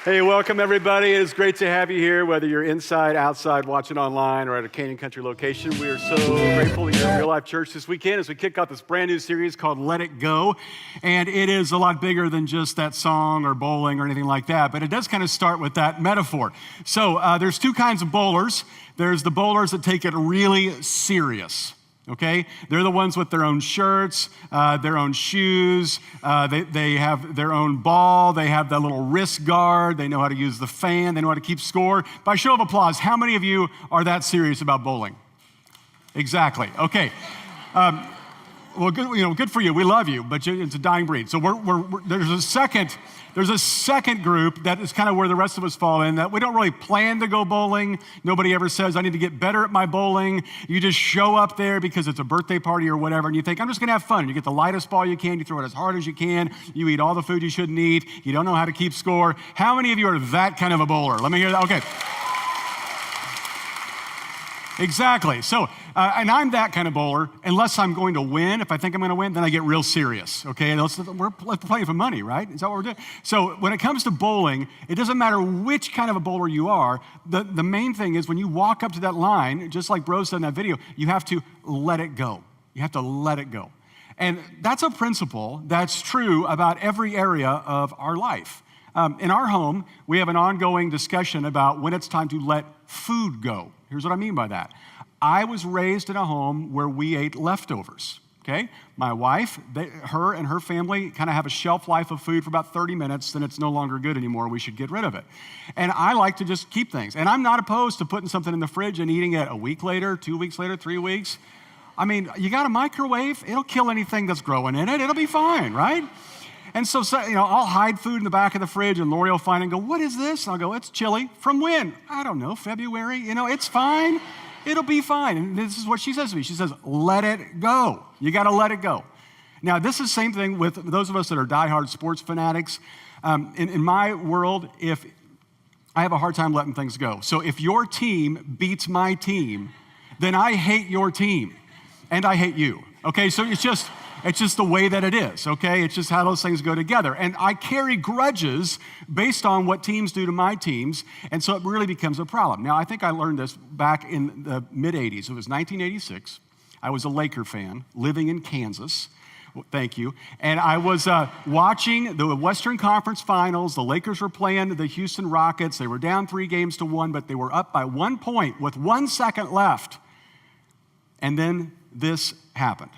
Hey, welcome everybody. It is great to have you here, whether you're inside, outside, watching online, or at a Canyon Country location. We are so grateful that you're in Real Life Church this weekend as we kick off this brand new series called Let It Go. And it is a lot bigger than just that song or bowling or anything like that, but it does kind of start with that metaphor. So there's two kinds of bowlers. There's the bowlers that take it really serious. Okay? They're the ones with their own shirts, their own shoes, they have their own ball, they have that little wrist guard, they know how to use the fan, they know how to keep score. By show of applause, how many of you are that serious about bowling? Exactly. Okay. Well, good for you. We love you, but it's a dying breed. So there's a second group that is kind of where the rest of us fall in, that we don't really plan to go bowling. Nobody ever says, I need to get better at my bowling. You just show up there because it's a birthday party or whatever, and you think, I'm just going to have fun. You get the lightest ball you can. You throw it as hard as you can. You eat all the food you shouldn't eat. You don't know how to keep score. How many of you are that kind of a bowler? Let me hear that. Okay. Exactly. So, and I'm that kind of bowler. Unless I'm going to win, if I think I'm going to win, then I get real serious. Okay, we're playing for money, right? Is that what we're doing? So when it comes to bowling, it doesn't matter which kind of a bowler you are. The main thing is when you walk up to that line, just like Bro said in that video, you have to let it go. You have to let it go. And that's a principle that's true about every area of our life. In our home, we have an ongoing discussion about when it's time to let food go. Here's what I mean by that. I was raised in a home where we ate leftovers, okay? My wife, her and her family kind of have a shelf life of food for about 30 minutes, then it's no longer good anymore. We should get rid of it. And I like to just keep things. And I'm not opposed to putting something in the fridge and eating it a week later, 2 weeks later, 3 weeks. I mean, you got a microwave, it'll kill anything that's growing in it. It'll be fine, right? And so, I'll hide food in the back of the fridge, and Lori will find it and go, what is this? And I'll go, it's chili. From when? I don't know, February. It's fine. It'll be fine. And this is what she says to me. She says, let it go. You got to let it go. Now, this is the same thing with those of us that are diehard sports fanatics. In my world, if I have a hard time letting things go. So if your team beats my team, then I hate your team, and I hate you. Okay, so it's just the way that it is, okay? It's just how those things go together. And I carry grudges based on what teams do to my teams, and so it really becomes a problem. Now, I think I learned this back in the mid-'80s. It was 1986. I was a Laker fan living in Kansas. Well, thank you. And I was watching the Western Conference Finals. The Lakers were playing the Houston Rockets. They were down 3-1, but they were up by 1 point with 1 second left. And then this happened.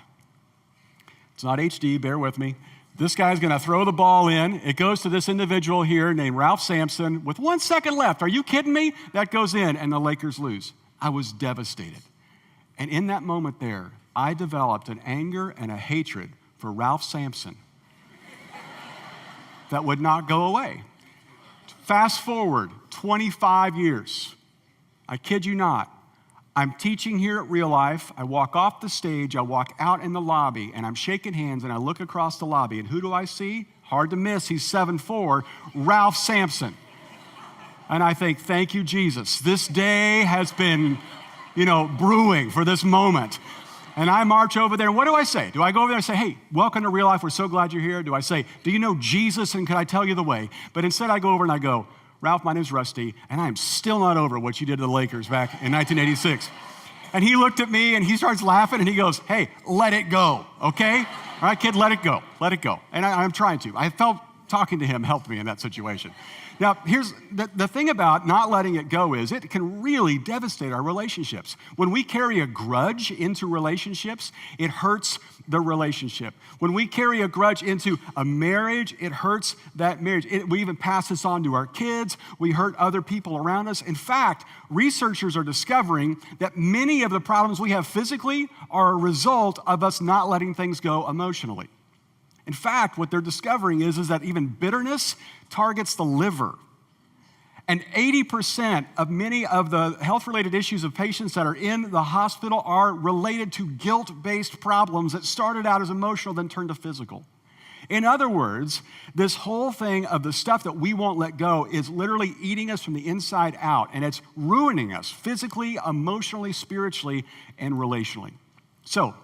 It's not HD, bear with me. This guy's going to throw the ball in. It goes to this individual here named Ralph Sampson with 1 second left. Are you kidding me? That goes in, and the Lakers lose. I was devastated. And in that moment there, I developed an anger and a hatred for Ralph Sampson that would not go away. Fast forward 25 years. I kid you not. I'm teaching here at Real Life. I walk off the stage, I walk out in the lobby, and I'm shaking hands, and I look across the lobby, and who do I see? Hard to miss, he's 7'4", Ralph Sampson. And I think, thank you, Jesus. This day has been, brewing for this moment. And I march over there, and what do I say? Do I go over there and say, hey, welcome to Real Life, we're so glad you're here? Do I say, do you know Jesus, and can I tell you the way? But instead I go over and I go, Ralph, my name's Rusty, and I'm still not over what you did to the Lakers back in 1986. And he looked at me, and he starts laughing, and he goes, hey, let it go, okay? All right, kid, let it go, let it go. And I'm trying to. I felt talking to him helped me in that situation. Now, here's the thing about not letting it go is it can really devastate our relationships. When we carry a grudge into relationships, it hurts the relationship. When we carry a grudge into a marriage, it hurts that marriage. We even pass this on to our kids. We hurt other people around us. In fact, researchers are discovering that many of the problems we have physically are a result of us not letting things go emotionally. In fact, what they're discovering is that even bitterness targets the liver. And 80% of many of the health-related issues of patients that are in the hospital are related to guilt-based problems that started out as emotional, then turned to physical. In other words, this whole thing of the stuff that we won't let go is literally eating us from the inside out, and it's ruining us physically, emotionally, spiritually, and relationally. So,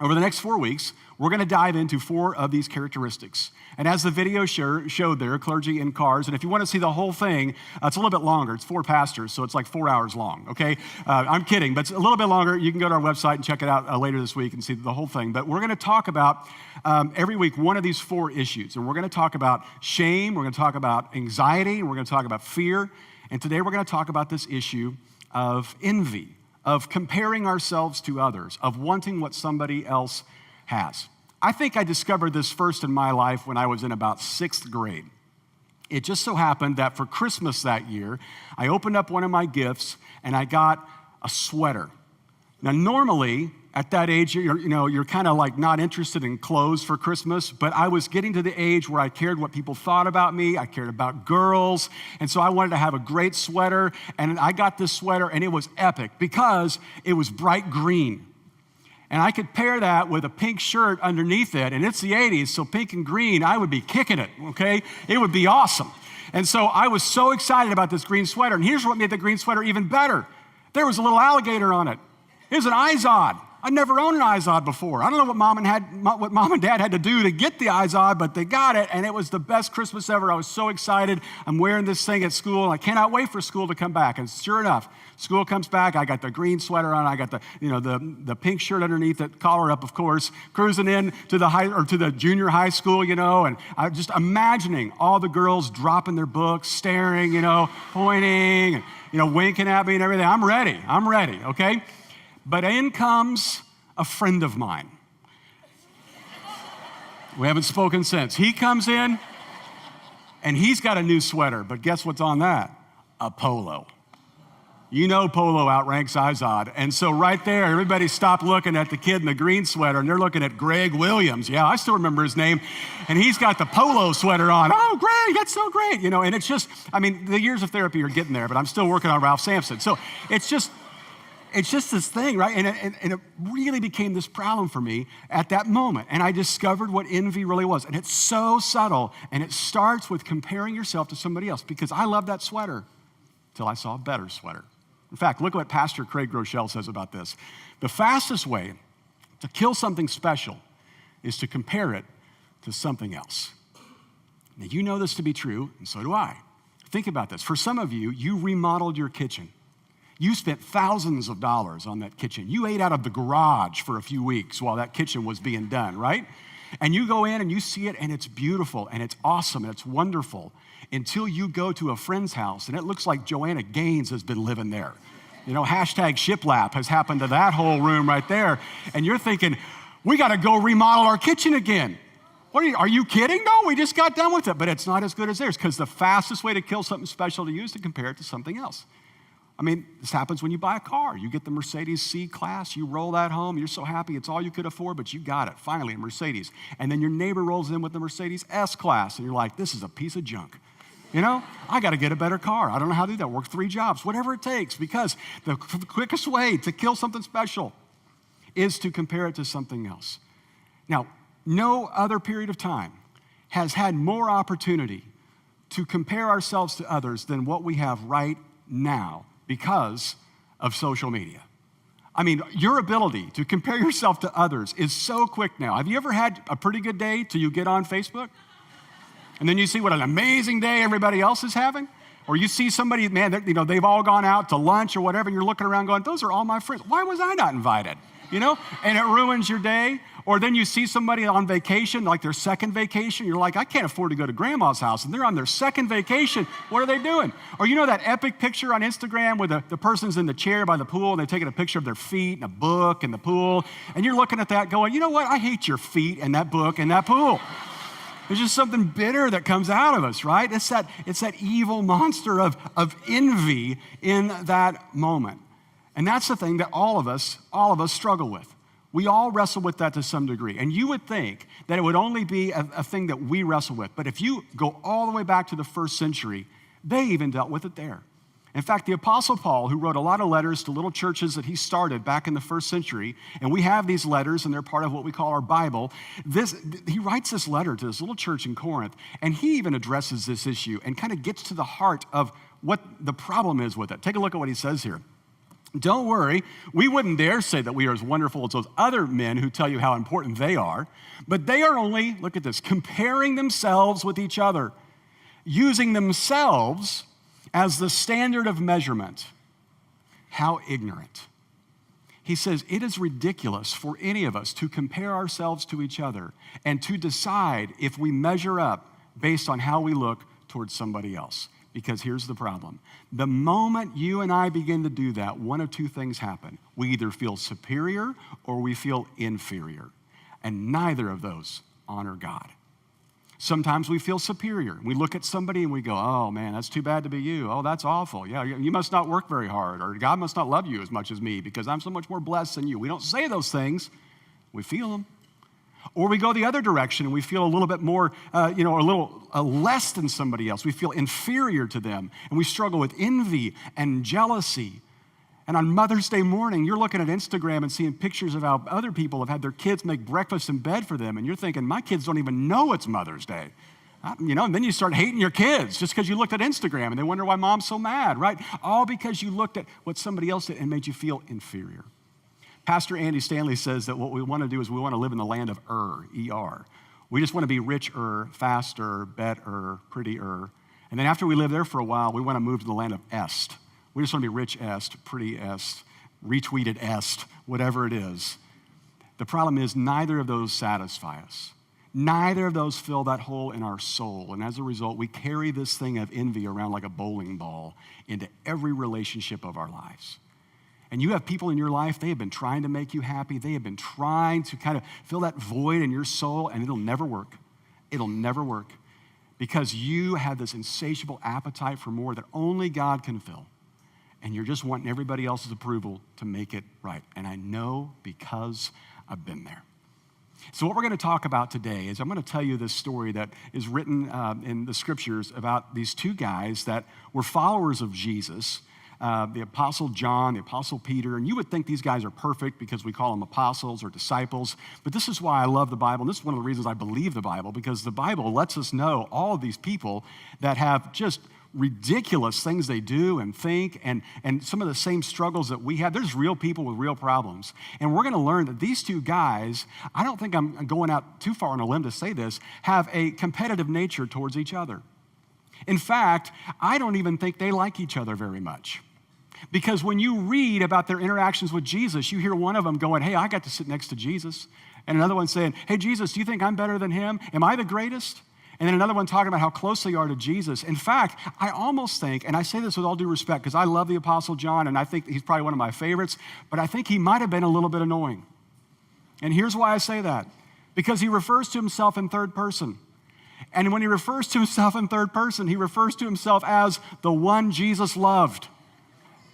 Over the next 4 weeks, we're going to dive into 4 of these characteristics. And as the video showed there, clergy in cars, and if you want to see the whole thing, it's a little bit longer. It's 4 pastors, so it's like 4 hours long, okay? I'm kidding, but it's a little bit longer. You can go to our website and check it out later this week and see the whole thing. But we're going to talk about, every week, one of these 4 issues. And we're going to talk about shame, we're going to talk about anxiety, and we're going to talk about fear. And today we're going to talk about this issue of envy, of comparing ourselves to others, of wanting what somebody else has. I think I discovered this first in my life when I was in about 6th grade. It just so happened that for Christmas that year, I opened up one of my gifts and I got a sweater. Now, normally, at that age, you're kind of like not interested in clothes for Christmas, but I was getting to the age where I cared what people thought about me. I cared about girls, and so I wanted to have a great sweater, and I got this sweater, and it was epic because it was bright green. And I could pair that with a pink shirt underneath it, and it's the 80s, so pink and green, I would be kicking it, okay? It would be awesome. And so I was so excited about this green sweater, and here's what made the green sweater even better. There was a little alligator on it. It was an Izod. I'd never owned an Izod before. I don't know what mom and dad had to do to get the Izod, but they got it, and it was the best Christmas ever. I was so excited. I'm wearing this thing at school, and I cannot wait for school to come back. And sure enough, school comes back. I got the green sweater on. I got the pink shirt underneath it, collar up, of course, cruising in to the junior high school, and I just imagining all the girls dropping their books, staring, pointing, winking at me and everything. I'm ready, okay? But in comes a friend of mine. We haven't spoken since. He comes in, and he's got a new sweater, but guess what's on that? A polo. Polo outranks Izod. And so right there, everybody stopped looking at the kid in the green sweater, and they're looking at Greg Williams. Yeah, I still remember his name. And he's got the polo sweater on. Oh, Greg, that's so great. And it's just, the years of therapy are getting there, but I'm still working on Ralph Sampson. So it's just this thing, right? And it really became this problem for me at that moment. And I discovered what envy really was. And it's so subtle. And it starts with comparing yourself to somebody else, because I love that sweater until I saw a better sweater. In fact, look at what Pastor Craig Groeschel says about this. The fastest way to kill something special is to compare it to something else. Now, you know this to be true, and so do I. Think about this. For some of you, you remodeled your kitchen. You spent thousands of dollars on that kitchen. You ate out of the garage for a few weeks while that kitchen was being done, right? And you go in and you see it, and it's beautiful, and it's awesome, and it's wonderful, until you go to a friend's house, and it looks like Joanna Gaines has been living there. Hashtag shiplap has happened to that whole room right there. And you're thinking, we got to go remodel our kitchen again. Are you kidding? No, we just got done with it. But it's not as good as theirs, because the fastest way to kill something special to you is to compare it to something else. This happens when you buy a car. You get the Mercedes C-Class, you roll that home, you're so happy, it's all you could afford, but you got it, finally, a Mercedes. And then your neighbor rolls in with the Mercedes S-Class, and you're like, this is a piece of junk. I got to get a better car. I don't know how to do that. Work 3 jobs, whatever it takes, because the quickest way to kill something special is to compare it to something else. Now, no other period of time has had more opportunity to compare ourselves to others than what we have right now because of social media. Your ability to compare yourself to others is so quick now. Have you ever had a pretty good day till you get on Facebook? And then you see what an amazing day everybody else is having? Or you see somebody, they've all gone out to lunch or whatever, and you're looking around going, those are all my friends. Why was I not invited? And it ruins your day. Or then you see somebody on vacation, like their second vacation. You're like, I can't afford to go to grandma's house. And they're on their second vacation. What are they doing? Or that epic picture on Instagram where the person's in the chair by the pool and they're taking a picture of their feet and a book and the pool. And you're looking at that going, you know what? I hate your feet and that book and that pool. There's just something bitter that comes out of us, right? It's that evil monster of envy in that moment. And that's the thing that all of us struggle with. We all wrestle with that to some degree. And you would think that it would only be a thing that we wrestle with. But if you go all the way back to the first century, they even dealt with it there. In fact, the Apostle Paul, who wrote a lot of letters to little churches that he started back in the first century, and we have these letters, and they're part of what we call our Bible, he writes this letter to this little church in Corinth, and he even addresses this issue and kind of gets to the heart of what the problem is with it. Take a look at what he says here. Don't worry, we wouldn't dare say that we are as wonderful as those other men who tell you how important they are, but they are only, look at this, comparing themselves with each other, using themselves as the standard of measurement. How ignorant. He says, it is ridiculous for any of us to compare ourselves to each other and to decide if we measure up based on how we look towards somebody else. Because here's the problem. The moment you and I begin to do that, one of two things happen. We either feel superior or we feel inferior. And neither of those honor God. Sometimes we feel superior. We look at somebody and we go, oh man, that's too bad to be you. Oh, that's awful. Yeah, you must not work very hard, or God must not love you as much as me because I'm so much more blessed than you. We don't say those things. We feel them. Or we go the other direction and we feel a little bit more, a little less than somebody else. We feel inferior to them, and we struggle with envy and jealousy. And on Mother's Day morning, you're looking at Instagram and seeing pictures of how other people have had their kids make breakfast in bed for them, and you're thinking, my kids don't even know it's Mother's Day. And then you start hating your kids just because you looked at Instagram, and they wonder why mom's so mad, right? All because you looked at what somebody else did and made you feel inferior. Pastor Andy Stanley says that what we want to do is we want to live in the land of E-R. We just want to be richer, faster, better, prettier. And then after we live there for a while, we want to move to the land of Est. We just want to be rich est, pretty est, retweeted est, whatever it is. The problem is neither of those satisfy us. Neither of those fill that hole in our soul. And as a result, we carry this thing of envy around like a bowling ball into every relationship of our lives. And you have people in your life, they have been trying to make you happy. They have been trying to kind of fill that void in your soul, and it'll never work. It'll never work because you have this insatiable appetite for more that only God can fill. And you're just wanting everybody else's approval to make it right. And I know because I've been there. So what we're going to talk about today is I'm going to tell you this story that is written in the scriptures about these two guys that were followers of Jesus. The Apostle John, the Apostle Peter, and you would think these guys are perfect because we call them apostles or disciples, but this is why I love the Bible, and this is one of the reasons I believe the Bible, because the Bible lets us know all of these people that have just ridiculous things they do and think, and some of the same struggles that we have. There's real people with real problems, and we're going to learn that these two guys, I don't think I'm going out too far on a limb to say this, have a competitive nature towards each other. In fact, I don't even think they like each other very much. Because when you read about their interactions with Jesus, you hear one of them going, hey, I got to sit next to Jesus. And another one saying, hey, Jesus, do you think I'm better than him? Am I the greatest? And then another one talking about how close they are to Jesus. In fact, I almost think, and I say this with all due respect, because I love the Apostle John, and I think he's probably one of my favorites, but I think he might have been a little bit annoying. And here's why I say that. Because he refers to himself in third person. And when he refers to himself in third person, he refers to himself as the one Jesus loved.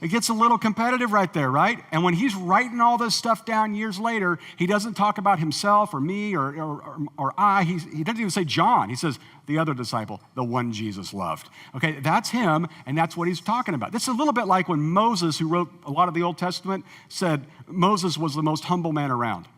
It gets a little competitive right there, right? And when he's writing all this stuff down years later, he doesn't talk about himself or me or I. He doesn't even say John. He says the other disciple, the one Jesus loved. Okay, that's him, and that's what he's talking about. This is a little bit like when Moses, who wrote a lot of the Old Testament, said Moses was the most humble man around.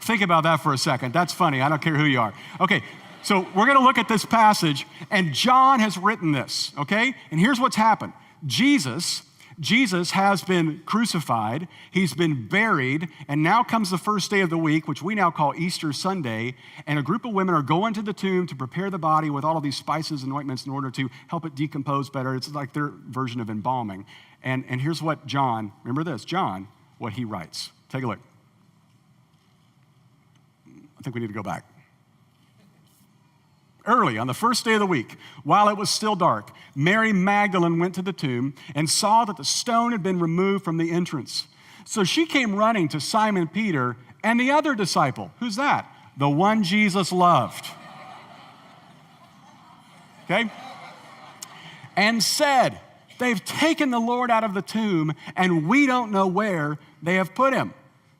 Think about that for a second. That's funny. I don't care who you are. Okay, so we're going to look at this passage, and John has written this, okay? And here's what's happened. Jesus has been crucified, he's been buried, and now comes the first day of the week, which we now call Easter Sunday, and a group of women are going to the tomb to prepare the body with all of these spices and ointments in order to help it decompose better. It's like their version of embalming. And here's what John, remember this, John, what he writes. Take a look. I think we need to go back. Early on the first day of the week, while it was still dark, Mary Magdalene went to the tomb and saw that the stone had been removed from the entrance. So she came running to Simon Peter and the other disciple. Who's that? The one Jesus loved. Okay? And said, they've taken the Lord out of the tomb and we don't know where they have put him.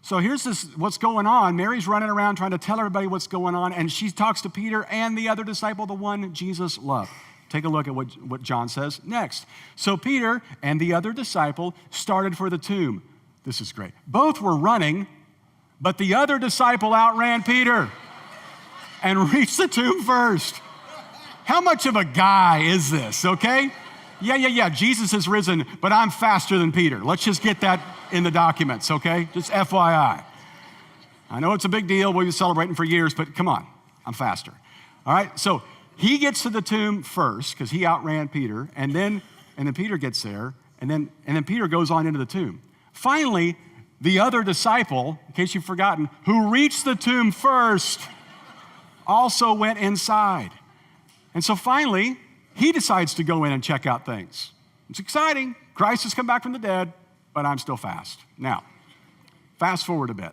So here's what's going on. Mary's running around trying to tell everybody what's going on, and she talks to Peter and the other disciple, the one Jesus loved. Take a look at what John says next. So Peter and the other disciple started for the tomb. This is great. Both were running, but the other disciple outran Peter and reached the tomb first. How much of a guy is this, okay? Yeah, Jesus is risen, but I'm faster than Peter. Let's just get that in the documents, okay? Just FYI. I know it's a big deal. We've been celebrating for years, but come on, I'm faster. All right, so he gets to the tomb first because he outran Peter, and then Peter gets there, and then Peter goes on into the tomb. Finally, the other disciple, in case you've forgotten, who reached the tomb first, also went inside. And so finally, he decides to go in and check out things. It's exciting. Christ has come back from the dead, but I'm still fast. Now, fast forward a bit.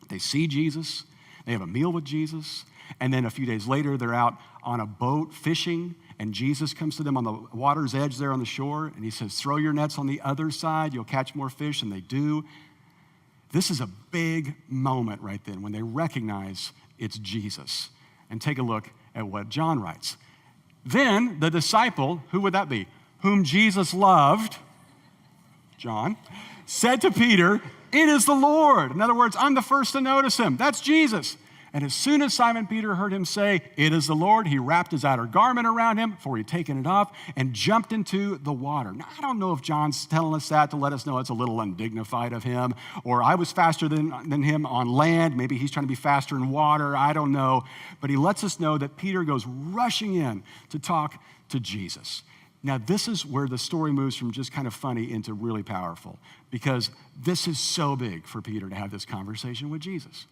They see Jesus. They have a meal with Jesus. And then a few days later, they're out on a boat fishing, and Jesus comes to them on the water's edge there on the shore, and he says, throw your nets on the other side. You'll catch more fish, and they do. This is a big moment right then when they recognize it's Jesus. And take a look at what John writes. Then the disciple, who would that be? Whom Jesus loved, John, said to Peter, it is the Lord. In other words, I'm the first to notice him. That's Jesus. And as soon as Simon Peter heard him say, it is the Lord, he wrapped his outer garment around him, for he'd taken it off, and jumped into the water. Now, I don't know if John's telling us that to let us know it's a little undignified of him, or I was faster than him on land. Maybe he's trying to be faster in water. I don't know. But he lets us know that Peter goes rushing in to talk to Jesus. Now, this is where the story moves from just kind of funny into really powerful, because this is so big for Peter to have this conversation with Jesus.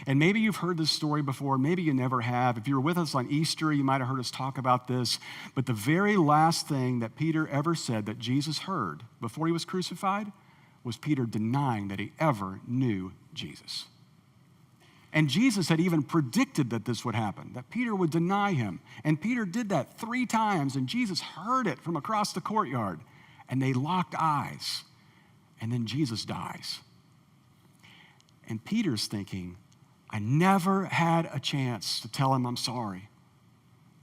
And maybe you've heard this story before, maybe you never have. If you were with us on Easter, you might have heard us talk about this. But the very last thing that Peter ever said that Jesus heard before he was crucified was Peter denying that he ever knew Jesus. And Jesus had even predicted that this would happen, that Peter would deny him. And Peter did that 3 times, and Jesus heard it from across the courtyard. And they locked eyes. And then Jesus dies. And Peter's thinking, I never had a chance to tell him I'm sorry.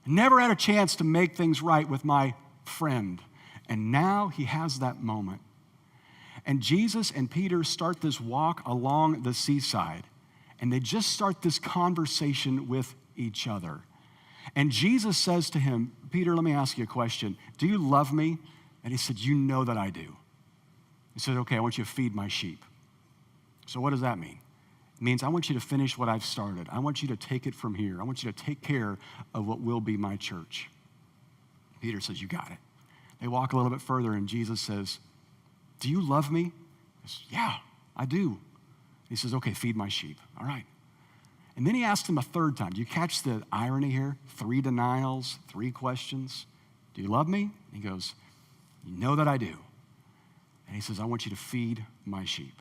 I never had a chance to make things right with my friend. And now he has that moment. And Jesus and Peter start this walk along the seaside. And they just start this conversation with each other. And Jesus says to him, Peter, let me ask you a question. Do you love me? And he said, you know that I do. He said, okay, I want you to feed my sheep. So what does that mean? It means I want you to finish what I've started. I want you to take it from here. I want you to take care of what will be my church. Peter says, you got it. They walk a little bit further, and Jesus says, do you love me? He says, yeah, I do. He says, okay, feed my sheep. All right. And then he asks him a third time. Do you catch the irony here? 3 denials, 3 questions. Do you love me? And he goes, you know that I do. And he says, I want you to feed my sheep.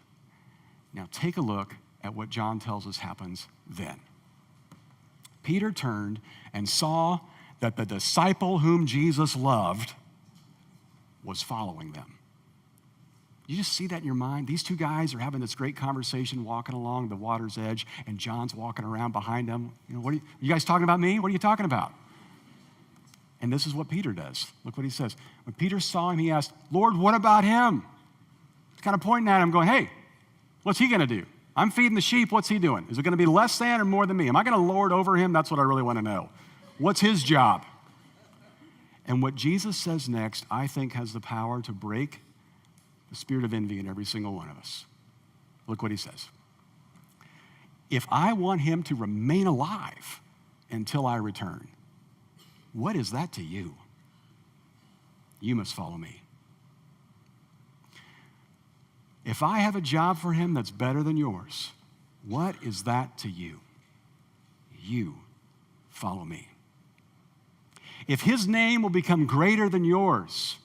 Now take a look at what John tells us happens then. Peter turned and saw that the disciple whom Jesus loved was following them. You just see that in your mind? These 2 guys are having this great conversation walking along the water's edge, and John's walking around behind them. You know, what are you guys talking about me? What are you talking about? And this is what Peter does. Look what he says. When Peter saw him, he asked, Lord, what about him? He's kind of pointing at him going, hey, what's he going to do? I'm feeding the sheep. What's he doing? Is it going to be less than or more than me? Am I going to lord over him? That's what I really want to know. What's his job? And what Jesus says next, I think, has the power to break the spirit of envy in every single one of us. Look what he says. If I want him to remain alive until I return, what is that to you? You must follow me. If I have a job for him that's better than yours, what is that to you? You follow me. If his name will become greater than yours,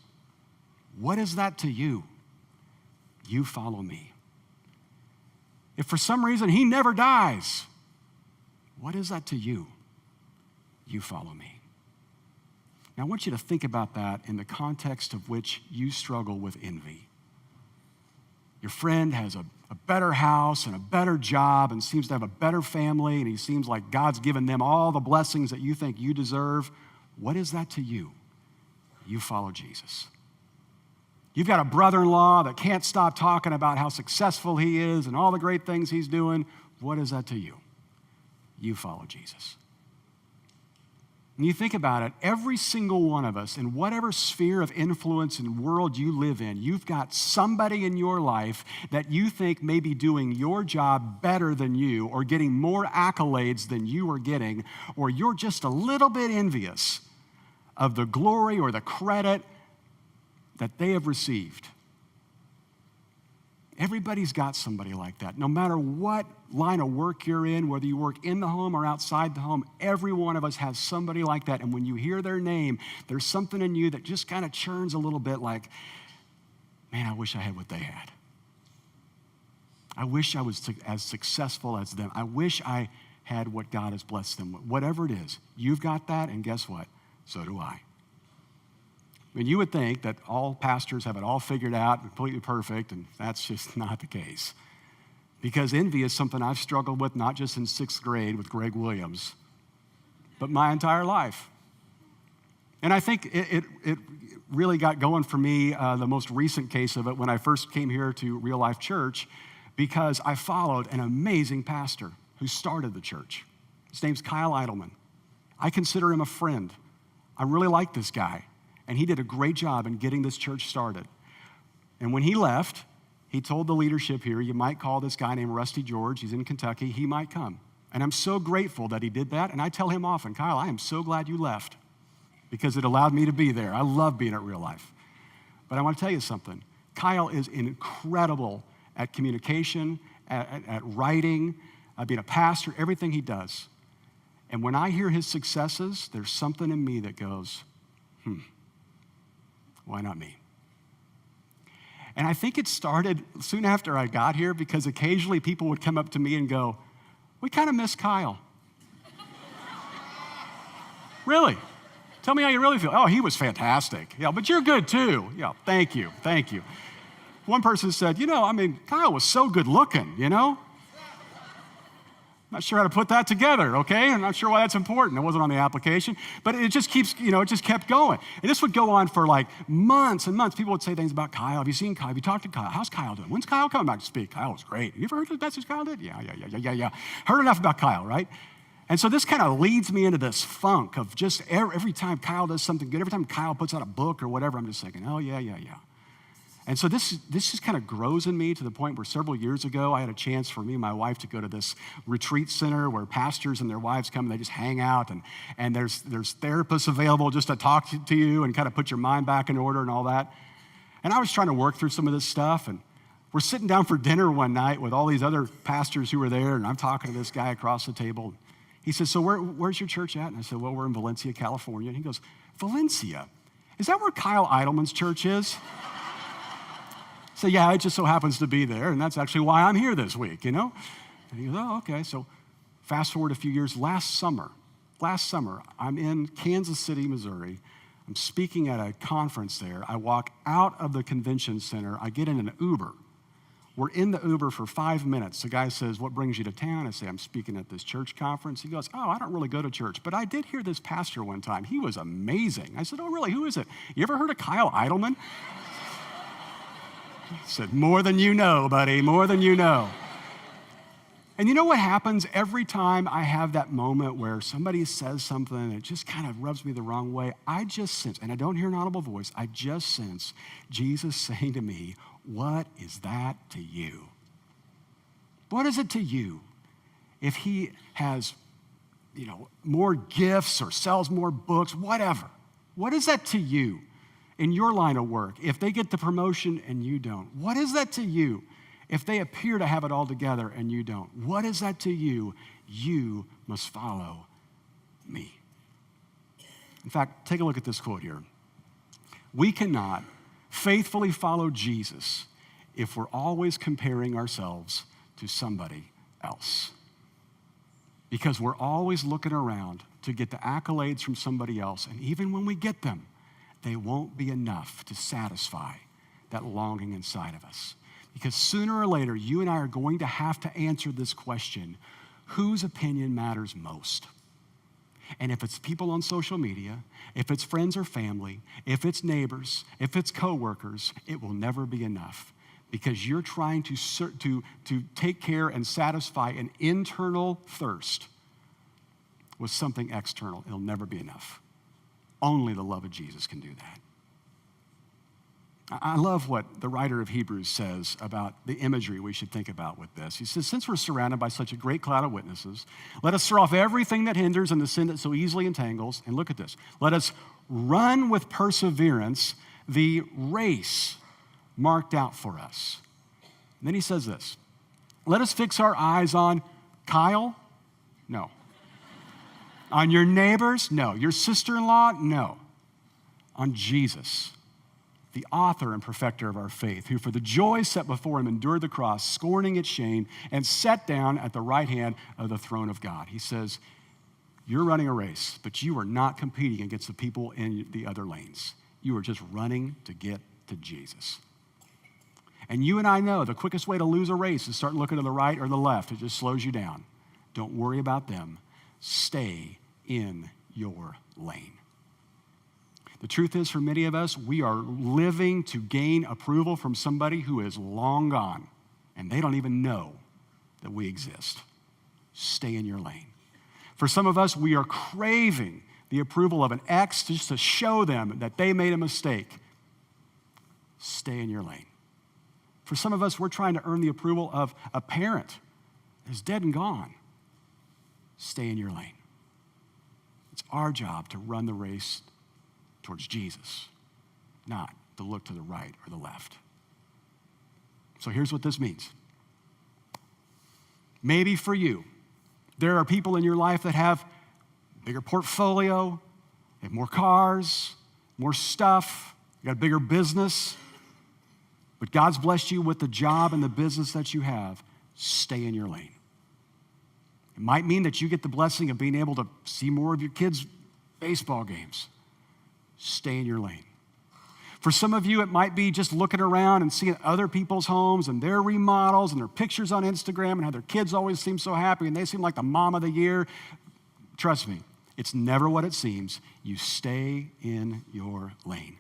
what is that to you? You follow me. If for some reason he never dies, what is that to you? You follow me. Now I want you to think about that in the context of which you struggle with envy. Your friend has a better house and a better job and seems to have a better family, and he seems like God's given them all the blessings that you think you deserve. What is that to you? You follow Jesus. You've got a brother-in-law that can't stop talking about how successful he is and all the great things he's doing. What is that to you? You follow Jesus. And you think about it, every single one of us, in whatever sphere of influence and world you live in, you've got somebody in your life that you think may be doing your job better than you, or getting more accolades than you are getting, or you're just a little bit envious of the glory or the credit that they have received. Everybody's got somebody like that. No matter what line of work you're in, whether you work in the home or outside the home, every one of us has somebody like that. And when you hear their name, there's something in you that just kind of churns a little bit like, man, I wish I had what they had. I wish I was as successful as them. I wish I had what God has blessed them with. Whatever it is, you've got that, and guess what? So do I. I mean, you would think that all pastors have it all figured out, completely perfect, and that's just not the case. Because envy is something I've struggled with not just in 6th grade with Greg Williams, but my entire life. And I think it really got going for me, the most recent case of it, when I first came here to Real Life Church, because I followed an amazing pastor who started the church. His name's Kyle Idleman. I consider him a friend. I really like this guy. And he did a great job in getting this church started. And when he left, he told the leadership here, you might call this guy named Rusty George, he's in Kentucky, he might come. And I'm so grateful that he did that. And I tell him often, Kyle, I am so glad you left, because it allowed me to be there. I love being at Real Life. But I want to tell you something. Kyle is incredible at communication, at writing, being a pastor, everything he does. And when I hear his successes, there's something in me that goes, why not me? And I think it started soon after I got here, because occasionally people would come up to me and go, we kind of miss Kyle. Really? Tell me how you really feel. Oh, he was fantastic. Yeah, but you're good too. Yeah, thank you. One person said, Kyle was so good looking, Not sure how to put that together, okay? I'm not sure why that's important. It wasn't on the application. But it just keeps, it just kept going. And this would go on for like months and months. People would say things about Kyle. Have you seen Kyle? Have you talked to Kyle? How's Kyle doing? When's Kyle coming back to speak? Kyle was great. Have you ever heard the message Kyle did? Yeah. Heard enough about Kyle, right? And so this kind of leads me into this funk of just every time Kyle does something good, every time Kyle puts out a book or whatever, I'm just thinking, oh, yeah. And so this just kind of grows in me to the point where several years ago, I had a chance for me and my wife to go to this retreat center where pastors and their wives come and they just hang out, and there's therapists available just to talk to you and kind of put your mind back in order and all that. And I was trying to work through some of this stuff, and we're sitting down for dinner one night with all these other pastors who were there, and I'm talking to this guy across the table. He says, so where's your church at? And I said, well, we're in Valencia, California. And he goes, Valencia? Is that where Kyle Idleman's church is? So yeah, it just so happens to be there, and that's actually why I'm here this week, And he goes, oh, okay. So fast forward a few years, last summer, I'm in Kansas City, Missouri. I'm speaking at a conference there. I walk out of the convention center. I get in an Uber. We're in the Uber for 5 minutes. The guy says, what brings you to town? I say, I'm speaking at this church conference. He goes, oh, I don't really go to church, but I did hear this pastor one time. He was amazing. I said, oh, really? Who is it? You ever heard of Kyle Idleman? He said, more than you know, buddy, more than you know. And you know what happens every time I have that moment where somebody says something and it just kind of rubs me the wrong way? I just sense, and I don't hear an audible voice, I just sense Jesus saying to me, what is that to you? What is it to you if he has, more gifts or sells more books, whatever? What is that to you? In your line of work, if they get the promotion and you don't? What is that to you if they appear to have it all together and you don't? What is that to you? You must follow me. In fact, take a look at this quote here. We cannot faithfully follow Jesus if we're always comparing ourselves to somebody else. Because we're always looking around to get the accolades from somebody else, and even when we get them, they won't be enough to satisfy that longing inside of us. Because sooner or later, you and I are going to have to answer this question, whose opinion matters most? And if it's people on social media, if it's friends or family, if it's neighbors, if it's coworkers, it will never be enough. Because you're trying to take care and satisfy an internal thirst with something external, it'll never be enough. Only the love of Jesus can do that. I love what the writer of Hebrews says about the imagery we should think about with this. He says, since we're surrounded by such a great cloud of witnesses, let us throw off everything that hinders and the sin that so easily entangles. And look at this. Let us run with perseverance the race marked out for us. And then he says this. Let us fix our eyes on Kyle? No. On your neighbors? No. Your sister-in-law? No. On Jesus, the author and perfecter of our faith, who for the joy set before him endured the cross, scorning its shame, and sat down at the right hand of the throne of God. He says, you're running a race, but you are not competing against the people in the other lanes. You are just running to get to Jesus. And you and I know the quickest way to lose a race is start looking to the right or the left. It just slows you down. Don't worry about them. Stay in your lane. The truth is, for many of us, we are living to gain approval from somebody who is long gone, and they don't even know that we exist. Stay in your lane. For some of us, we are craving the approval of an ex just to show them that they made a mistake. Stay in your lane. For some of us, we're trying to earn the approval of a parent who's dead and gone. Stay in your lane. It's our job to run the race towards Jesus, not to look to the right or the left. So here's what this means. Maybe for you, there are people in your life that have a bigger portfolio, they have more cars, more stuff, you got a bigger business, but God's blessed you with the job and the business that you have. Stay in your lane. It might mean that you get the blessing of being able to see more of your kids' baseball games. Stay in your lane. For some of you, it might be just looking around and seeing other people's homes and their remodels and their pictures on Instagram and how their kids always seem so happy and they seem like the mom of the year. Trust me, it's never what it seems. You stay in your lane.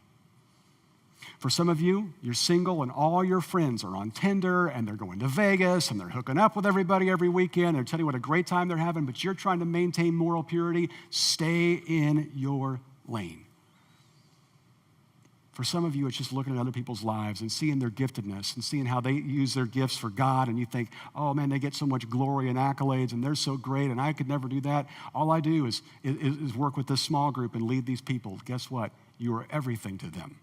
For some of you, you're single and all your friends are on Tinder and they're going to Vegas and they're hooking up with everybody every weekend. They're telling you what a great time they're having, but you're trying to maintain moral purity. Stay in your lane. For some of you, it's just looking at other people's lives and seeing their giftedness and seeing how they use their gifts for God, and you think, oh man, they get so much glory and accolades and they're so great and I could never do that. All I do is work with this small group and lead these people. Guess what? You are everything to them.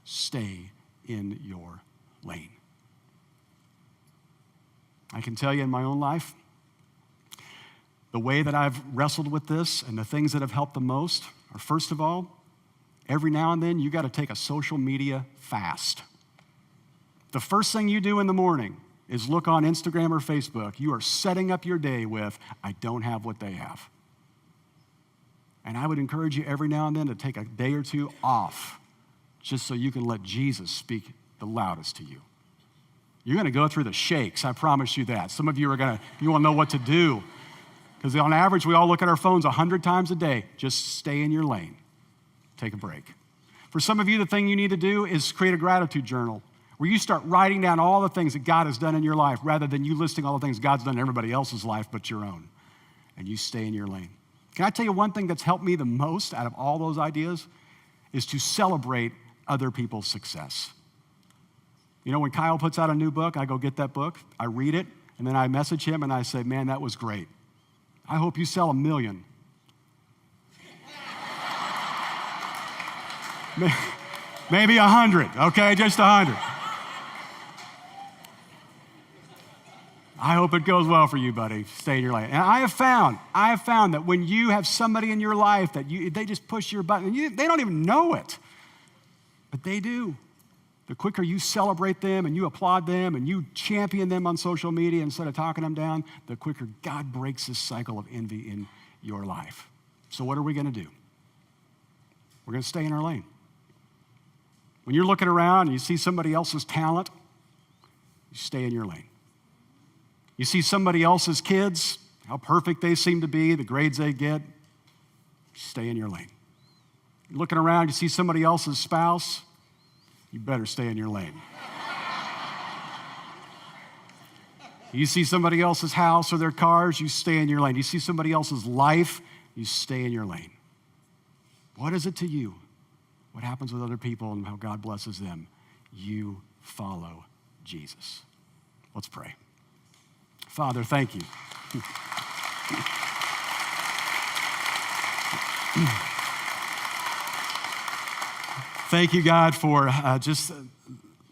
Stay in your lane. I can tell you in my own life, the way that I've wrestled with this and the things that have helped the most are, first of all, every now and then, you got to take a social media fast. The first thing you do in the morning is look on Instagram or Facebook. You are setting up your day with, I don't have what they have. And I would encourage you every now and then to take a day or two off just so you can let Jesus speak the loudest to you. You're going to go through the shakes, I promise you that. Some of you you won't know what to do. Because on average, we all look at our phones 100 times a day. Just stay in your lane. Take a break. For some of you, the thing you need to do is create a gratitude journal where you start writing down all the things that God has done in your life rather than you listing all the things God's done in everybody else's life but your own. And you stay in your lane. Can I tell you one thing that's helped me the most out of all those ideas is to celebrate other people's success. You know, when Kyle puts out a new book, I go get that book, I read it, and then I message him and I say, man, that was great. I hope you sell 1 million. Maybe 100, okay? Just 100. I hope it goes well for you, buddy. Stay in your lane. And I have found that when you have somebody in your life that they just push your button, and they don't even know it, but they do. The quicker you celebrate them and you applaud them and you champion them on social media instead of talking them down, the quicker God breaks this cycle of envy in your life. So what are we going to do? We're going to stay in our lane. When you're looking around and you see somebody else's talent, you stay in your lane. You see somebody else's kids, how perfect they seem to be, the grades they get, stay in your lane. You're looking around, you see somebody else's spouse, you better stay in your lane. You see somebody else's house or their cars, you stay in your lane. You see somebody else's life, You stay in your lane. What is it to you? What happens with other people and how God blesses them? You follow Jesus. Let's pray. Father, thank you. Thank you, God, for just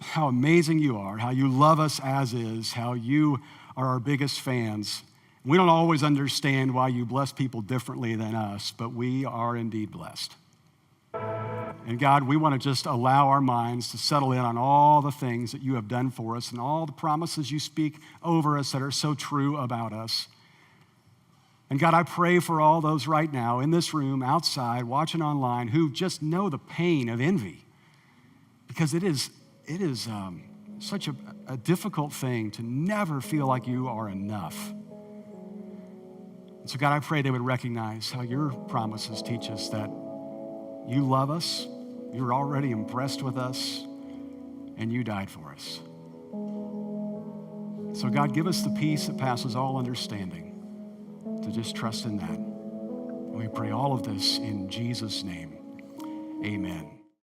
how amazing you are, how you love us as is, how you are our biggest fans. We don't always understand why you bless people differently than us, but we are indeed blessed. And God, we want to just allow our minds to settle in on all the things that you have done for us and all the promises you speak over us that are so true about us. And God, I pray for all those right now in this room, outside, watching online, who just know the pain of envy. Because it is such a difficult thing to never feel like you are enough. And so God, I pray they would recognize how your promises teach us that you love us, you're already impressed with us, and you died for us. So God, give us the peace that passes all understanding to just trust in that. And we pray all of this in Jesus' name. Amen.